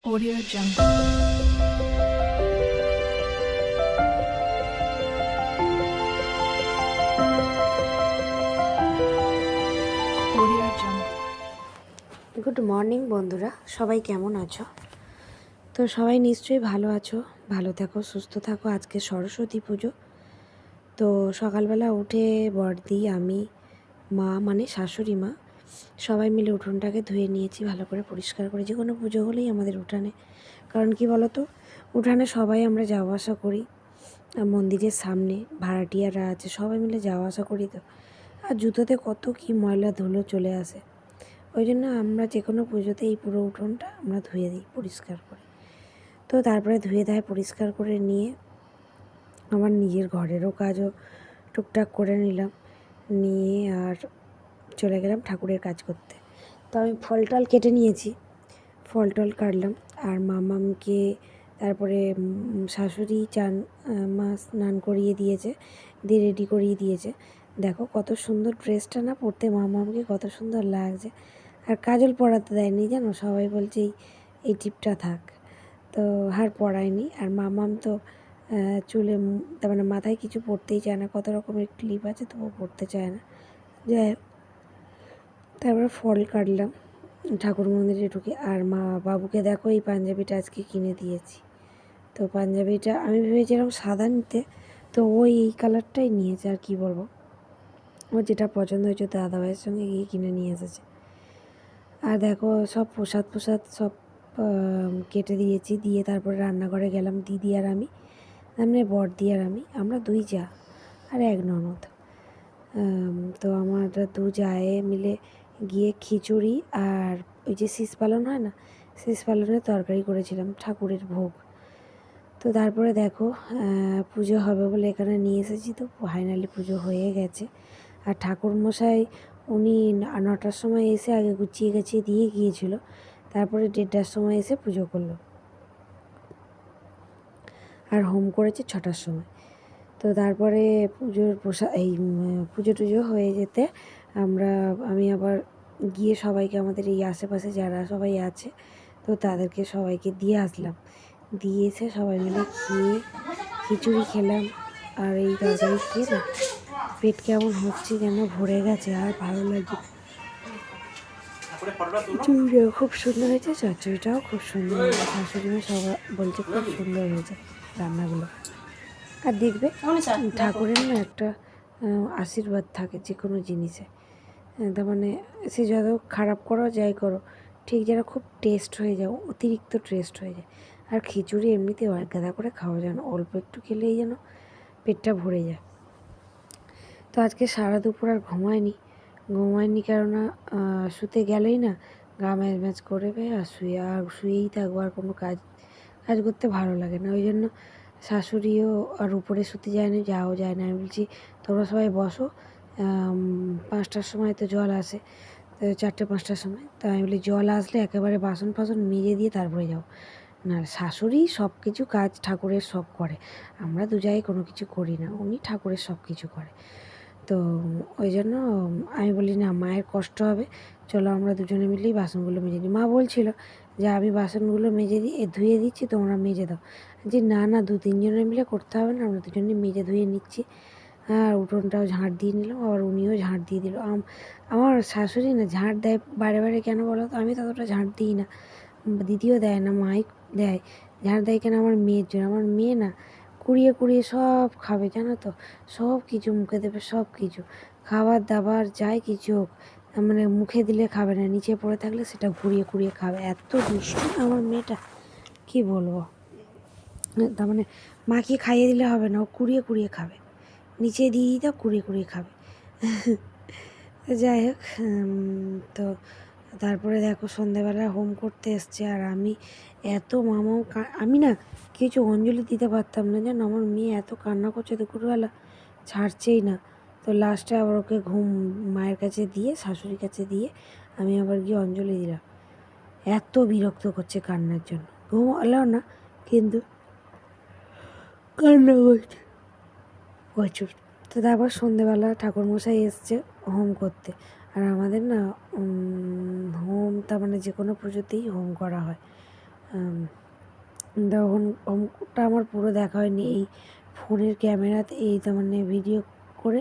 Audio Jungle. Audio Jungle. Good morning বন্ধুরা, সবাই কেমন আছো? তো সবাই নিশ্চয়ই ভালো আছো, ভালো থাকো, সুস্থ থাকো। আজকে সরস্বতী পুজো। তো সকালবেলা উঠে বড়দি, আমি, মা মানে শাশুড়ি মা, সবাই মিলে উঠোনটাকে ধুয়ে নিয়েছি, ভালো করে পরিষ্কার করে। যে কোনো পুজো হলেই আমাদের উঠানে, কারণ কি বলো তো, উঠানে সবাই আমরা যাওয়া আসা করি। মন্দিরের সামনে ভাড়াটিয়ারা আছে, সবাই মিলে যাওয়া আসা করি। তো আর জুতোতে কত কি ময়লা ধুলো চলে আসে, ওই জন্য আমরা যে কোনো পুজোতে এই পুরো উঠোনটা আমরা ধুয়ে দিই, পরিষ্কার করি। তো তারপরে ধুয়ে দেয় পরিষ্কার করে নিয়ে আমার নিজের ঘরেরও কাজও টুকটাক করে নিলাম, নিয়ে আর চলে গেলাম ঠাকুরের কাজ করতে। তো আমি ফল টল কেটে নিয়েছি, ফল টল কাটলাম। আর মামামকে তারপরে শাশুড়ি মা স্নান করিয়ে দিয়েছে, দিয়ে রেডি করিয়ে দিয়েছে। দেখো কত সুন্দর ড্রেসটা না পরতে মামামকে কত সুন্দর লাগছে। আর কাজল পরাতে দেয়নি জানো, সবাই বলছে এই টিপটা থাক, তো আর পরায়নি। আর মামাম তো চুলে তার মানে মাথায় কিছু পরতেই চায় না, কত রকমের ক্লিপ আছে তবু পরতে চায় না। যাই হোক, তারপরে ফল কাটলাম ঠাকুর মন্দিরে ঢুকে। আর মা বাবুকে দেখো এই পাঞ্জাবিটা আজকে কিনে দিয়েছি। তো পাঞ্জাবিটা আমি ভেবেছিলাম সাদা নিতে, তো ওই এই কালারটাই নিয়েছে। আর কি বলবো, ওর যেটা পছন্দ হয়েছে দাদাভাইয়ের সঙ্গে গিয়ে কিনে নিয়ে এসেছে। আর দেখো সব প্রসাদ সব কেটে দিয়েছি, দিয়ে তারপরে রান্নাঘরে গেলাম। দিদি আর আমি, মানে বড়দি আর আমি, আমরা দুই যা আর এক ননদ। তো আমরা দু জায়ে মিলে গিয়ে খিচুড়ি আর ওই যে শীষ পালন হয় না, শীষ পালনের তরকারি করেছিলাম, ঠাকুরের ভোগ। তো তারপরে দেখো পুজো হবে বলে এখানে নিয়ে এসেছি। তো ফাইনালি পুজো হয়ে গেছে। আর ঠাকুরমশাই উনি 9টার সময় এসে আগে গুছিয়ে গেছিয়ে দিয়ে গিয়েছিল, তারপরে 1:30টার সময় এসে পুজো করলো। আর হোম করেছে 6টার সময়। তো তারপরে পুজোর পুজো টুজো হয়ে যেতে আমি আবার গিয়ে সবাইকে, আমাদের এই আশেপাশে যারা সবাই আছে, তো তাদেরকে সবাইকে দিয়ে আসলাম। দিয়ে এসে সবাই মিলে খেয়ে খিচুড়ি খেলাম। আর এই তরকারি খেয়ে না পেট কেমন হচ্ছে, যেন ভরে গেছে, আর ভালো লাগছে। খিচুড়িটাও খুব সুন্দর হয়েছে, চচ্চড়িটাও খুব সুন্দর হয়েছে। শাশুড়ি মা সবাই বলছে খুব সুন্দর হয়েছে রান্নাগুলো। আর দেখবে ঠাকুরের না একটা আশীর্বাদ থাকে যে কোনো জিনিসে। তার মানে সে যত খারাপ করো যাই করো, ঠিক যেন খুব টেস্ট হয়ে যায়, অতিরিক্ত টেস্ট হয়ে যায়। আর খিচুড়ি এমনিতে গাদা করে খাওয়া যায় না, অল্প একটু খেলেই যেন পেটটা ভরে যায়। তো আজকে সারা দুপুর আর ঘুমায়নি কেননা শুতে গেলেই না গা ম্যাজ ম্যাজ করবে, আর শুয়েই থাকবো, আর কোনো কাজ করতে ভালো লাগে না। ওই জন্য শাশুড়িও আর উপরে শুতে যায়নি, যাও যায় না। আমি বলছি তোমরা সবাই বসো, 5টার সময় তো জল আসে, তো 4টে-5টার সময়। তো আমি বলি জল আসলে একেবারে বাসন ফাসন মেজে দিয়ে তারপরে যাও। না, শাশুড়ি সব কিছু কাজ ঠাকুরের সব করে, আমরা দু জায়গায় কোনো কিছু করি না, উনি ঠাকুরের সব কিছু করে। তো ওই জন্য আমি বলি না, মায়ের কষ্ট হবে, চলো আমরা দুজনে মিলেই বাসনগুলো মেজে নিই। মা বলছিল যে আমি বাসনগুলো ধুয়ে দিচ্ছি, তোমরা মেজে দাও। যে না না, 2-3 জনে মিলে করতে হবে না, আমরা দুজনে মেজে ধুয়ে নিচ্ছি। আর উঠোনটাও ঝাঁট দিয়ে নিলাম, আবার উনিও ঝাঁট দিয়ে দিল। আমার শাশুড়ি না ঝাঁট দেয় বারে বারে, কেন বলো তো? আমি ততটা ঝাঁট দিই না, দিদিও দেয় না, মাই দেয়। ঝাঁট দেয় কেন? আমার মেয়ের জন্য। আমার মেয়ে না কুড়িয়ে কুড়িয়ে সব খাবে, জানো তো, সব কিছু মুখে দেবে, সব কিছু খাবার দাবার যাই কিছু হোক, মানে মুখে দিলে খাবে না, নিচে পড়ে থাকলে সেটা ঘুরিয়ে কুড়িয়ে খাবে। এত দুষ্টু আমার মেয়েটা, কি বলবো। তার মানে মাকে খাইয়ে দিলে হবে না, ও কুড়িয়ে কুড়িয়ে খাবে, নিচে দিয়ে দিতে কুড়িয়ে কুড়িয়ে খাবে। যাই হোক, তো তারপরে দেখো সন্ধ্যাবেলা হোম করতে এসছে। আর আমি এত আমি না কিছু অঞ্জলি দিতে পারতাম না, জানো, আমার মেয়ে এত কান্না করছে দুপুরবেলা, ছাড়ছেই না। তো লাস্টে আবার ওকে মায়ের কাছে দিয়ে, শাশুড়ির কাছে দিয়ে আমি আবার গিয়ে অঞ্জলি দিলাম। এত বিরক্ত করছে কান্নার জন্য, ঘুমালো না কিন্তু কান্না করছে প্রচুর। তো তারপর সন্ধেবেলা ঠাকুরমশাই এসছে হোম করতে। আর আমাদের না হোম, তার মানে যে কোনো পুজোতেই হোম করা হয়, তখন ওটা আমার পুরো দেখা হয়নি। এই ফোনের ক্যামেরাতে এই তার মানে ভিডিও করে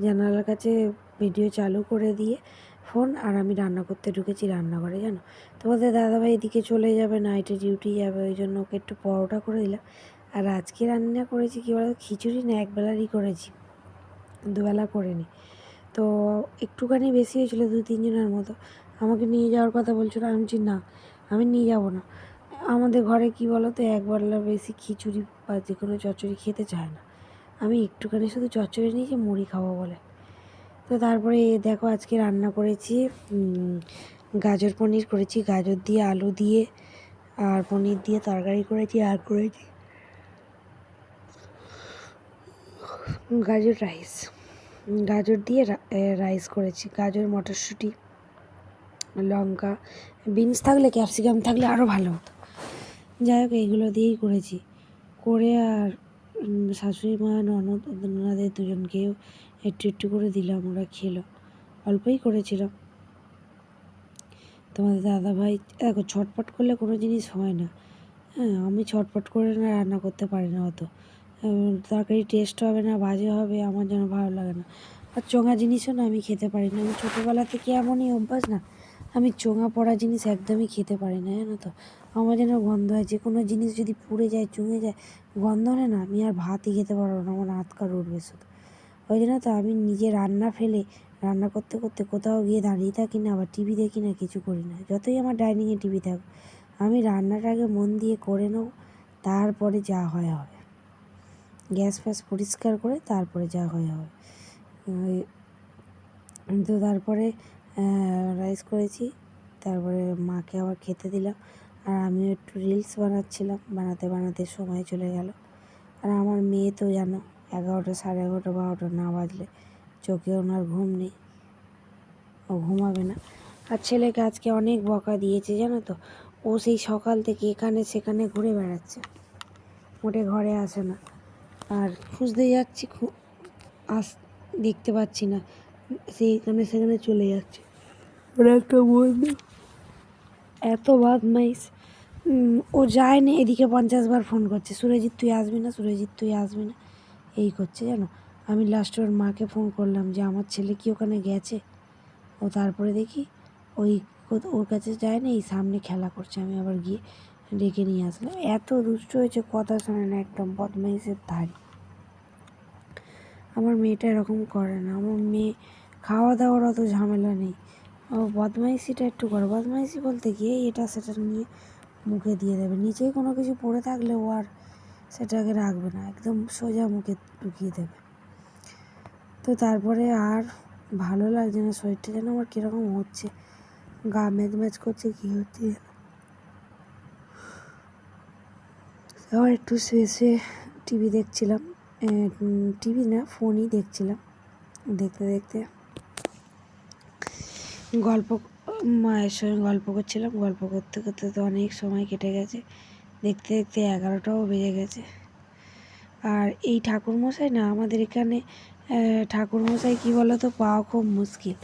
জানালার কাছে ভিডিও চালু করে দিয়ে ফোন, আর আমি রান্না করতে ঢুকেছি রান্নাঘরে, জানো। তোমাদের দাদাভাই এদিকে চলে যাবে, নাইটে ডিউটি যাবে, ওই জন্য ওকে একটু পরোটা করে দিলাম। আর আজকে রান্না করেছি কী বলো, খিচুড়ি না একবেলারই করেছি, দুবেলা করিনি। তো একটুখানি বেশি হয়েছিলো, 2-3 জনের মতো। আমাকে নিয়ে যাওয়ার কথা বলছিল, আমি বলছি না, আমি নিয়ে যাব না। আমাদের ঘরে কি বলো তো, একবেলা বেশি খিচুড়ি বা যে কোনো চচ্চড়ি খেতে চায় না। আমি একটুখানি শুধু চচ্চড়ি নিয়েছি মুড়ি খাবো বলে। তো তারপরে দেখো আজকে রান্না করেছি গাজর পনির করেছি, গাজর দিয়ে আলু দিয়ে আর পনির দিয়ে তরকারি করেছি, আর করেছি গাজর রাইস, গাজর দিয়ে রাইস করেছি, গাজর মটরশুঁটি লঙ্কা বিনস থাকলে ক্যাপসিকাম থাকলে আরও ভালো হতো। যাই হোক এইগুলো দিয়েই করেছি, করে আর শাশুড়ি মা ননদ ওনাদের দুজনকেও একটু একটু করে দিলাম, ওরা খেলো, অল্পই করেছিলাম। তোমাদের দাদাভাই দেখো ছটপট করলে কোনো জিনিস হয় না, হ্যাঁ আমি ছটপট করে না রান্না করতে পারি না অত, তরকারি টেস্ট হবে না, বাজে হবে, আমার যেন ভালো লাগে না। আর চোঙা জিনিসও না আমি খেতে পারি না, আমি ছোটোবেলা থেকে এমনই অভ্যাস না, আমি চোঙা পড়া জিনিস একদমই খেতে পারি না, জানো তো। আমার যেন গন্ধ হয়, যে কোনো জিনিস যদি পুড়ে যায় চুঙে যায় গন্ধ হয় না, আমি আর ভাতই খেতে পারবো না, আমার হাত কার উঠবে শুধু। ওই জন্য তো আমি নিজে রান্না ফেলে রান্না করতে করতে কোথাও গিয়ে দাঁড়িয়ে থাকি না, আবার টিভি দেখি না, কিছু করি না। যতই আমার ডাইনিংয়ে টিভি থাকুক, আমি রান্নাটা আগে মন দিয়ে করে নেব, তারপরে যা হয় হবে। গ্যাস ফ্যাস পরিষ্কার করে তারপরে যা হয় হবে। তো তারপরে রাইস করেছি, তারপরে মাকে আবার খেতে দিলাম, আর আমিও একটু রিলস বানাচ্ছিলাম, বানাতে বানাতে সময় চলে গেল। আর আমার মেয়ে তো জানো 11টা 11:30 12টা না বাজলে চোখে ওনার ঘুম নেই, ও ঘুমাবে না। আর ছেলেকে আজকে অনেক বকা দিয়েছে জানো তো, ও সেই সকাল থেকে এখানে সেখানে ঘুরে বেড়াচ্ছে, মোটে ঘরে আসে না। আর খুঁজতে যাচ্ছি দেখতে পাচ্ছি না, সেইখানে সেখানে চলে যাচ্ছে। ওরা একটা বন্ধু এত বদমাইশ, ও যায়নি এদিকে 50 বার ফোন করছে, সুরজিৎ তুই আসবি না, সুরজিৎ তুই আসবি না, এই করছে জানো। আমি লাস্টে ওর মাকে ফোন করলাম যে আমার ছেলে কি ওখানে গেছে, ও তারপরে দেখি ওই ওর কাছে যায় না, এই সামনে খেলা করছে, আমি আবার গিয়ে ডেকে নিয়ে আসলাম। এত দুষ্ট হয়েছে, কথা শোনে না, একদম বদমাইশের ধারি। আমার মেয়েটা এরকম করে না, আমার মেয়ে খাওয়া দাওয়ার অত ঝামেলা নেই, ও বদমাইশিটা একটু করে। বদমাইশি বলতে গিয়ে এটা সেটা নিয়ে মুখে দিয়ে দেবে, নিচেই কোনো কিছু পড়ে থাকলে ও আর সেটাকে রাখবে না, একদম সোজা মুখে ঢুকিয়ে দেবে। তো তারপরে আর ভালো লাগছে না, শরীরটা যেন আমার কীরকম হচ্ছে, গা ম্যাচ ম্যাচ করছে, কী হচ্ছে। আবার একটু শুয়ে শুয়ে টিভি দেখছিলাম, টিভি না ফোনই দেখছিলাম, দেখতে দেখতে গল্প, মায়ের সঙ্গে গল্প করছিলাম, গল্প করতে করতে তো অনেক সময় কেটে গেছে, দেখতে দেখতে 11টাও বেজে গেছে। আর এই ঠাকুরমশাই না আমাদের এখানে, ঠাকুরমশাই কী বলো তো পাওয়া খুব মুশকিল।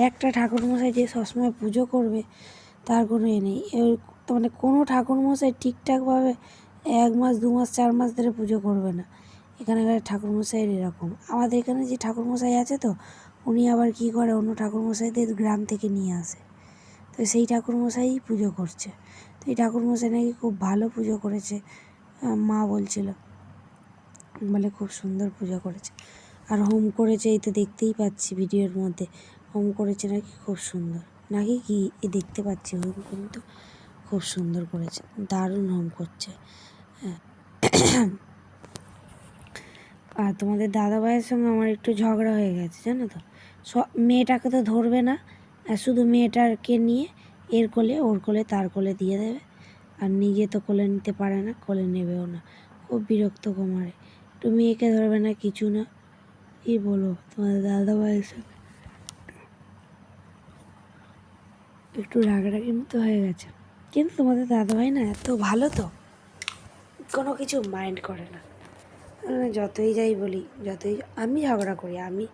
একটা ঠাকুরমশাই যে সবসময় পুজো করবে তার কোনো এ নেই, মানে কোনো ঠাকুরমশাই ঠিকঠাকভাবে 1 মাস 2 মাস 4 মাস ধরে পুজো করবে না। এখানকার ঠাকুরমশাইয়ের এরকম, আমাদের এখানে যে ঠাকুরমশাই আছে তো উনি আবার কী করে, অন্য ঠাকুরমশাইদের গ্রাম থেকে নিয়ে আসে, তো সেই ঠাকুরমশাই পুজো করছে। তো এই ঠাকুরমশাই নাকি খুব ভালো পুজো করেছে, মা বলছিল, বলে খুব সুন্দর পুজো করেছে। আর হোম করেছে, এই তো দেখতেই পাচ্ছি ভিডিওর মধ্যে, হোম করেছে নাকি খুব সুন্দর, নাকি কি দেখতে পাচ্ছি হোম কিন্তু খুব সুন্দর করেছে, দারুণ হোম করছে। হ্যাঁ। আর তোমাদের দাদাভাইয়ের সঙ্গে আমার একটু ঝগড়া হয়ে গেছে জানো তো, মেয়েটাকে তো ধরবে না, শুধু মেয়েটাকে নিয়ে এর কোলে ওর কোলে তার কোলে দিয়ে দেবে, আর নিজে তো কোলে নিতে পারে না, কোলে নেবেও না, খুব বিরক্ত কুমারে। একটু মেয়েকে ধরবে না, কিছু না, কী বলবো, তোমাদের দাদাভাইয়ের সঙ্গে একটু রাগারাগির মতো হয়ে গেছে। কিন্তু তোমাদের দাদাভাই না এত ভালো, তো কোনো কিছু মাইন্ড করে না, যতই যাই বলি, যতই আমি ঝগড়া করি আমি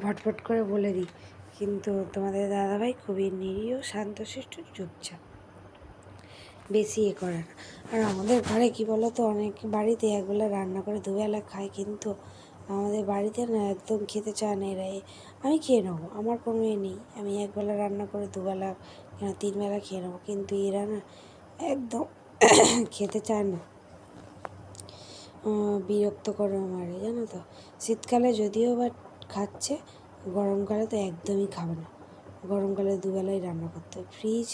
ফটফট করে বলে দিই, কিন্তু তোমাদের দাদাভাই খুবই নিরীহ শান্তশিষ্ট চুপচাপ, বেশি করে না। আর আমাদের ঘরে কী বলো তো, অনেক বাড়িতে একবেলা রান্না করে দুবেলা খায়, কিন্তু আমাদের বাড়িতে না একদম খেতে চায় না এরা। আমি খেয়ে নেবো, আমার কোনো নেই, আমি একবেলা রান্না করে দুবেলা কেন 3 বেলা খেয়ে নেবো, কিন্তু এরা না একদম খেতে চায় না। বিরক্ত করে মারে, জানো তো। শীতকালে যদিও বা খাচ্ছে, গরমকালে তো একদমই খাবে না। গরমকালে দুবেলাই রান্না করতে হয়, ফ্রিজ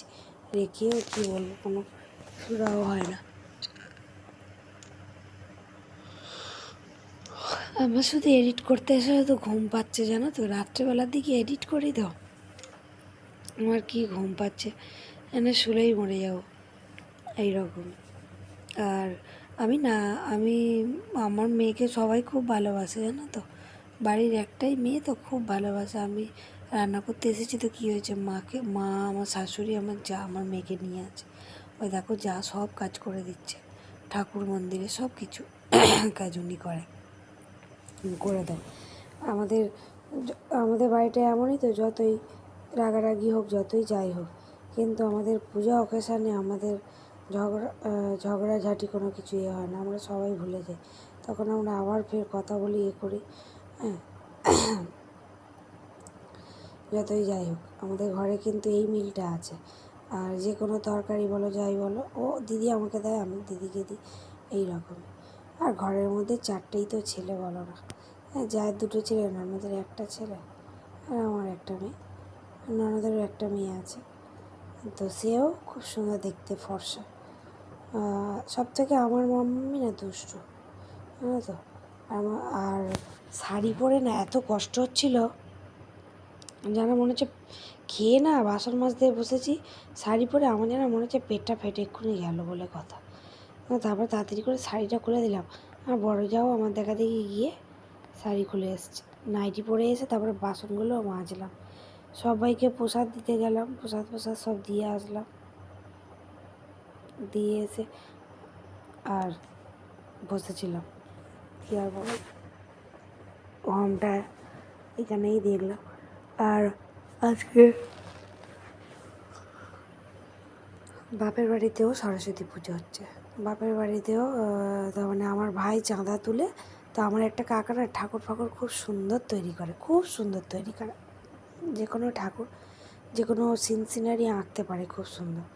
রেখেও কী বলবো কোনো সুরাও হয় না। আমার শুধু এডিট করতে এসে তো ঘুম পাচ্ছে, জানো তো। রাত্রেবেলার দিকে এডিট করি তো আমার কি ঘুম পাচ্ছে, এনে শুলেই মরে যাবো এইরকম। আর আমি আমার মেয়েকে সবাই খুব ভালোবাসে, জানো তো। বাড়ির একটাই মেয়ে তো, খুব ভালোবাসে। আমি রান্না করতে এসেছি তো কী হয়েছে, মা আমার শাশুড়ি আমার যা আমার মেয়েকে নিয়ে আছে। ওই দেখো যা সব কাজ করে দিচ্ছে, ঠাকুর মন্দিরে সব কিছু কাজ উনি করে দেয়। আমাদের আমাদের বাড়িটা এমনই তো, যতই রাগারাগি হোক, যতই যাই হোক, কিন্তু আমাদের পূজা অকেশানে আমাদের ঝগড়াঝাটি কোনো কিছু হয় না, আমরা সবাই ভুলে যাই। তখন আমরা আবার ফের কথা বলি, করি, হ্যাঁ। যতই যাই হোক, আমাদের ঘরে কিন্তু এই মিলটা আছে। আর যে কোনো তরকারি বলো, যাই বলো, ও দিদি আমাকে দেয়, আমি দিদিকে দিই, এই রকম। আর ঘরের মধ্যে 4টেই তো ছেলে, বলো না। হ্যাঁ, যার 2টো ছেলে, ননদের একটা ছেলে, আর আমার একটা মেয়ে। ননদেরও একটা মেয়ে আছে, তো সেও খুব সুন্দর দেখতে, ফর্সা। সব থেকে আমার মাম্মি না দুষ্টু, জানো তো। আর শাড়ি পরে না এত কষ্ট হচ্ছিল, যেন মনে হচ্ছে খেয়ে না বাসন মাজতে বসেছি, শাড়ি পরে আমার যেন মনে হচ্ছে পেটটা ফেটে এক্ষুনি গেল বলে কথা। তারপর তাড়াতাড়ি করে শাড়িটা খুলে দিলাম। আর বড় যাও আমার দেখা দেখি গিয়ে শাড়ি খুলে এসছে, নাইটি পরে এসে তারপরে বাসনগুলো মাজলাম, সবাইকে প্রসাদ দিতে গেলাম, প্রসাদ সব দিয়ে আসলাম, দিয়ে এসে আর বসেছিলাম। কী আর বলো, ঘুমটা এখানেই দেখলাম। আর আজকে বাপের বাড়িতেও সরস্বতী পুজো হচ্ছে। বাপের বাড়িতেও তার মানে আমার ভাই চাঁদা তুলে, তো আমার একটা কাকা না ঠাকুর ফাকুর খুব সুন্দর তৈরি করে, খুব সুন্দর তৈরি করে। যে কোনো ঠাকুর, যে কোনো সিনারি আঁকতে পারে খুব সুন্দর।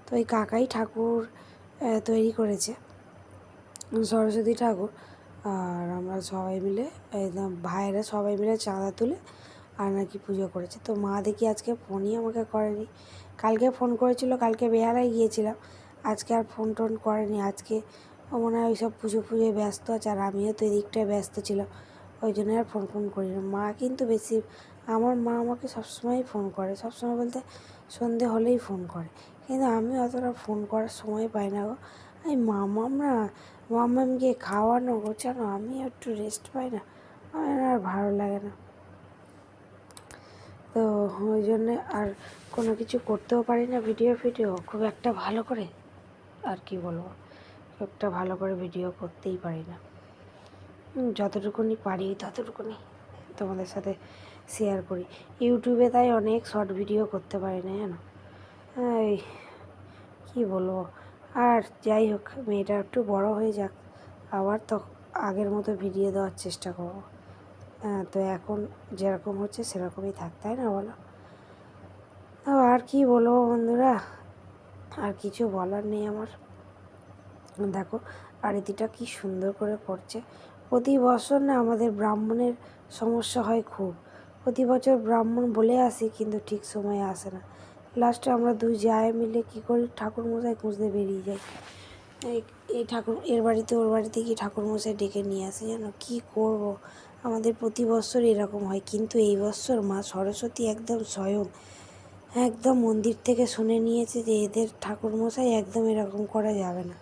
তো ওই কাকাই ঠাকুর তৈরি করেছে, সরস্বতী ঠাকুর। আর আমরা সবাই মিলে, একদম ভাইয়েরা সবাই মিলে চাঁদা তুলে আর নাকি পুজো করেছে। তো মা দেখি আজকে ফোনই আমাকে করেনি। কালকে ফোন করেছিল, কালকে বেহালায় গিয়েছিলাম, আজকে আর ফোন টোন করেনি। আজকে ও মনে হয় ওইসব পুজোয় ব্যস্ত আছে, আর আমিও তো এদিকটায় ব্যস্ত ছিলাম, ওই জন্য আর ফোন করি না। মা কিন্তু বেশি, আমার মা আমাকে সবসময়ই ফোন করে, সবসময় বলতে সন্ধে হলেই ফোন করে, কিন্তু আমি অতটা ফোন করার সময় পাই না গো। এই মামামকে খাওয়ানো গোছানো, আমি একটু রেস্ট পাই না, আমার আর ভালো লাগে না। তো ওই জন্যে আর কোনো কিছু করতেও পারি না, ভিডিও খুব একটা ভালো করে, আর কি বলবো, খুব একটা ভালো করে ভিডিও করতেই পারি না। যতটুকুনি পারি ততটুকুনি তোমাদের সাথে শেয়ার করি। ইউটিউবে তাই অনেক শর্ট ভিডিও করতে পারি না, জানো। এই কী বলবো। আর যাই হোক, মেয়েটা একটু বড় হয়ে যাক, আবার তো আগের মতো ভিডিও দেওয়ার চেষ্টা করবো। তো এখন যেরকম হচ্ছে সেরকমই থাক, তাই না বলো। তো আর কি বলবো বন্ধুরা, আর কিছু বলার নেই আমার। দেখো আরতিটা কি সুন্দর করে করছে। প্রতি বছর না আমাদের ব্রাহ্মণের সমস্যা হয় খুব, প্রতি বছর ব্রাহ্মণ বলে আসি, কিন্তু ঠিক সময়ে আসে না। লাস্টে আমরা দুই জায় মিলে কী করি, ঠাকুরমশাই খুঁজতে বেরিয়ে যাই। এই ঠাকুর এর বাড়িতে ওর বাড়িতে গিয়ে ঠাকুরমশাই ডেকে নিয়ে আসে, যেন কী করব। আমাদের প্রতি বছর এরকম হয়, কিন্তু এই বছর মা সরস্বতী একদম স্বয়ং একদম মন্দির থেকে শুনে নিয়েছে যে এদের ঠাকুরমশাই একদম এরকম করা যাবে না।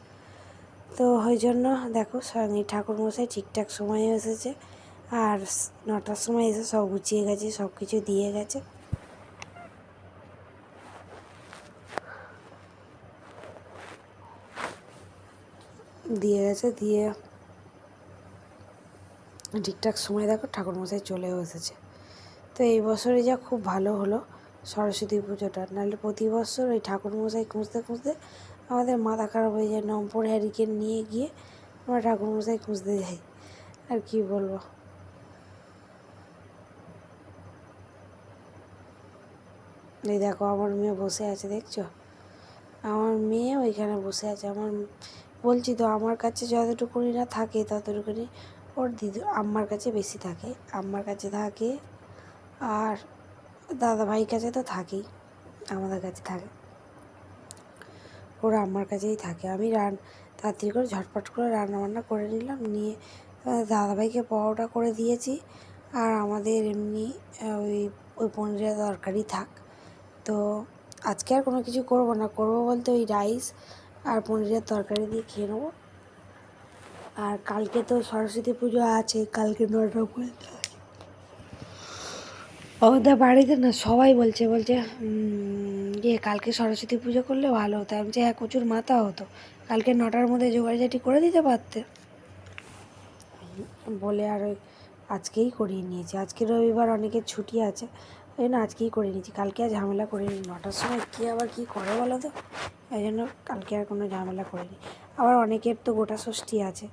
তো ওই জন্য দেখো স্বয়ং এই ঠাকুরমশাই ঠিকঠাক সময়ে এসেছে, আর 9টার সময় এসে সব গুছিয়ে গেছে, সব কিছু দিয়ে গেছে। দিয়ে ঠিকঠাক সময় দেখো ঠাকুরমশাই চলেও এসেছে। তো এই বছরে যা খুব ভালো হলো সরস্বতী পুজোটা, নাহলে প্রতি বছর ওই ঠাকুরমশাই খুঁজতে আমাদের মাথা খারাপ হয়ে যায়, নম্বর হ্যারিকেন নিয়ে গিয়ে আমরা ঠাকুরমশাই খুঁজতে যাই। আর কি বলবো, এই দেখো আমার মেয়ে বসে আছে, দেখছো? আমার মেয়ে ওইখানে বসে আছে। বলছি তো, আমার কাছে যতটুকুনি না থাকে ততটুকুনি ওর দিদি আম্মার কাছে বেশি থাকে। আম্মার কাছে থাকে, আর দাদা ভাইয়ের কাছে তো থাকেই, আমাদের কাছে থাকে। ওরা আম্মার কাছেই থাকে। আমি তাড়াতাড়ি করে ঝটপট করে রান্নাবান্না করে নিলাম, নিয়ে দাদাভাইকে পরোটা করে দিয়েছি। আর আমাদের এমনি ওই ওই পনিরের তরকারি থাক। তো আজকে আর কোনো কিছু করবো না, করবো বলতে ওই রাইস আর পনিরের তরকারি দিয়ে খেয়ে নেবো। আর কালকে তো সরস্বতী পুজো আছে, কালকে 9টা পর্যন্ত। ওদের বাড়িতে না সবাই বলছে কালকে সরস্বতী পুজো করলে ভালো হতো। আমি যে কচুর মাথা হতো, কালকে 9টার মধ্যে জোগাড়জাটি করে দিতে পারতে বলে। আর ওই আজকেই করিয়ে নিয়েছি। আজকে রবিবার, অনেকের ছুটি আছে, ওই জন্য আজকেই করে নিয়েছি। কালকে আর ঝামেলা করিনি। 9টার সময় কে আবার কী করে বলো তো, এই জন্য কালকে আর কোনো ঝামেলা করিনি। আবার অনেকের তো গোটা ষষ্ঠী আছে।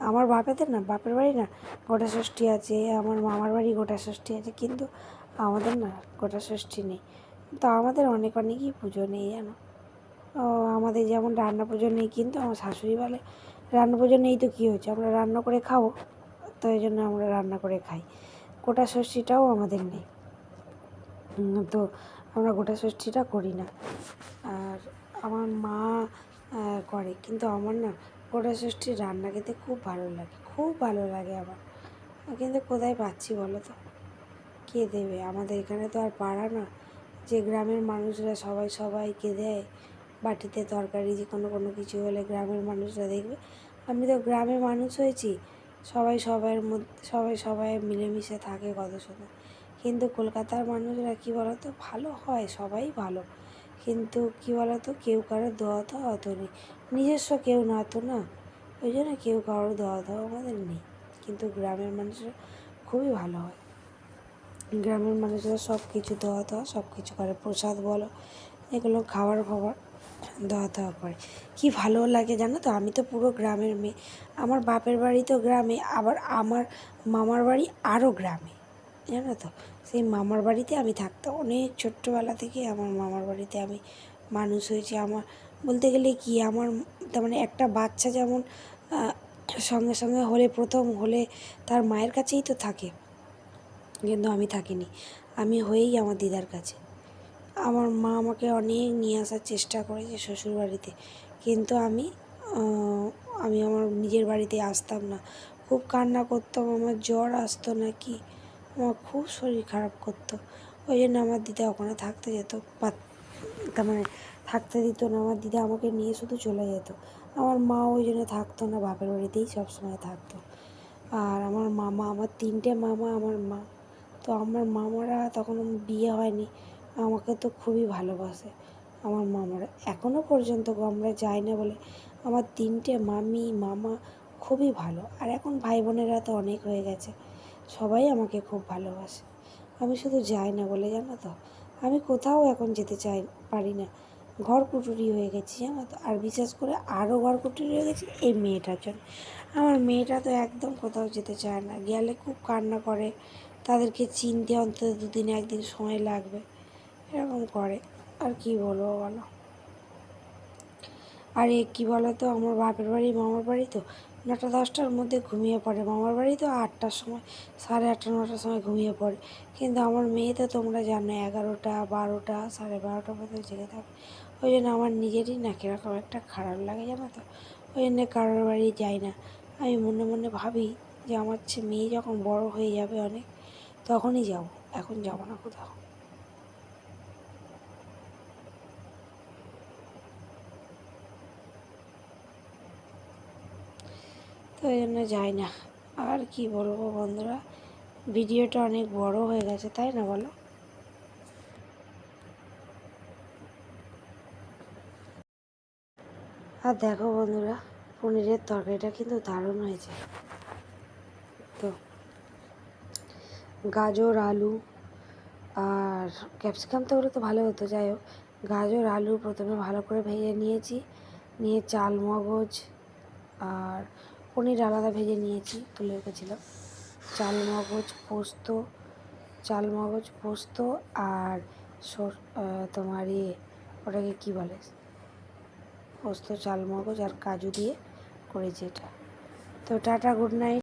আমার বাপের বাড়ি না গোটা ষষ্ঠী আছে, আমার মামার বাড়ি গোটা ষষ্ঠী আছে, কিন্তু আমাদের না গোটা ষষ্ঠী নেই। তো আমাদের অনেকই পুজো নেই, জানো। আমাদের যেমন রান্না পুজো নেই, কিন্তু আমার শাশুড়ি বলে রান্না পুজো নেই তো কী হয়েছে, আমরা রান্না করে খাবো। তো এই জন্য আমরা রান্না করে খাই। গোটা ষষ্ঠীটাও আমাদের নেই, তো আমরা গোটা ষষ্ঠীটা করি না। আর আমার মা করে, কিন্তু আমার না গোটা ষষ্ঠীর রান্না খেতে খুব ভালো লাগে, খুব ভালো লাগে আমার। কিন্তু কোথায় পাচ্ছি বলো তো, কে দেবে? আমাদের এখানে তো আর পাড়া না যে গ্রামের মানুষরা সবাইকে দেয় বাটিতে তরকারি। যে কোনো কিছু হলে গ্রামের মানুষরা দেখবে। আমি তো গ্রামের মানুষ হয়েছি, সবাই মিলেমিশে থাকে কত সুন্দর। কিন্তু কলকাতার মানুষরা কী বলো তো, ভালো হয়, সবাই ভালো, কিন্তু কী বলো তো, কেউ কারোর দোয়া তো অত নেই, নিজস্ব কেউ না তো না, ওই জন্য কেউ কারোর দোয়া আমাদের নেই। কিন্তু গ্রামের মানুষরা খুবই ভালো হয়। গ্রামের মানুষরা সব কিছু দেওয়া সব কিছু করে, প্রসাদ বলো, এগুলো খাবার দেওয়া করে। কি ভালো লাগে জানো তো। আমি তো পুরো গ্রামের মেয়ে। আমার বাপের বাড়ি তো গ্রামে, আবার আমার মামার বাড়ি আরও গ্রামে, জানো তো। সেই মামার বাড়িতে আমি থাকতাম অনেক ছোট্টবেলা থেকে। আমার মামার বাড়িতে আমি মানুষ হয়েছি। আমার বলতে গেলে কি, আমার তার মানে একটা বাচ্চা যেমন সঙ্গে সঙ্গে প্রথম হলে তার মায়ের কাছেই তো থাকে, কিন্তু আমি থাকিনি। আমি হয়েই আমার দিদার কাছে। আমার মা আমাকে অনেক নিয়ে আসার চেষ্টা করেছে শ্বশুরবাড়িতে, কিন্তু আমি আমার নিজের বাড়িতে আসতাম না। খুব কান্না করতাম, আমার জ্বর আসতো নাকি, আমার খুব শরীর খারাপ করতো। ওই জন্য আমার দিদা ওখানে থাকতে যেত, তার মানে থাকতে দিত না। আমার দিদা আমাকে নিয়ে শুধু চলে যেত। আমার মা ওই জন্য থাকতো না, বাপের বাড়িতেই সবসময় থাকতো। আর আমার 3টে মামা, আমার মা তো, আমার মামারা তখন বিয়ে হয়নি, আমাকে তো খুবই ভালোবাসে আমার মামারা। এখনও পর্যন্ত আমরা যাই না বলে আমার 3টে মামা খুবই ভালো। আর এখন ভাই বোনেরা তো অনেক হয়ে গেছে, সবাই আমাকে খুব ভালোবাসে। আমি শুধু যাই না বলে, জানো তো, আমি কোথাও এখন যেতে পারি না, ঘর কুটুরি হয়ে গেছি, জানো তো। আর বিশেষ করে আরও ঘর কুটুরি হয়ে গেছি এই মেয়েটার জন্য। আমার মেয়েটা তো একদম কোথাও যেতে চায় না, গেলে খুব কান্না করে, তাদেরকে চিনতে অন্তত 2 দিন 1 দিন সময় লাগবে, এরকম করে। আর কি বলবো বলো। আর কী বলো তো, আমার বাপের বাড়ি মামার বাড়ি তো 9টা 10টার মধ্যে ঘুমিয়ে পড়ে, মামার বাড়ি তো 8টার সময়, 8:30 9টার সময় ঘুমিয়ে পড়ে। কিন্তু আমার মেয়ে তো তোমরা জানো 11টা 12টা 12:30 পর্যন্ত জেগে থাকে। ওই জন্য আমার নিজেরই না কীরকম একটা খারাপ লাগে, জানো তো। ওই জন্য কারোর বাড়ি যাই না। আমি মনে মনে ভাবি যে আমার মেয়ে যখন বড় হয়ে যাবে অনেক, তখনই যাব, এখন যাব না কোথাও। তো ওই জন্য যাই না। আর কি বলবো বন্ধুরা, ভিডিওটা অনেক বড় হয়ে গেছে, তাই না বলো। আর দেখো বন্ধুরা, পনিরের তরকারিটা কিন্তু দারুণ হয়েছে। তো গাজর আলু আর ক্যাপসিকাম তো ওগুলো তো ভালো হতো, যাই হোক। গাজর আলু প্রথমে ভালো করে ভেজে নিয়েছি, নিয়ে চাল মগজ আর পনির আলাদা ভেজে নিয়েছি, তুলে রেখেছিলাম। চাল মগজ পোস্ত আর তোমার ওটাকে কী বলে, পোস্ত চাল মগজ আর কাজু দিয়ে করেছি এটা। তো টাটা, গুড নাইট।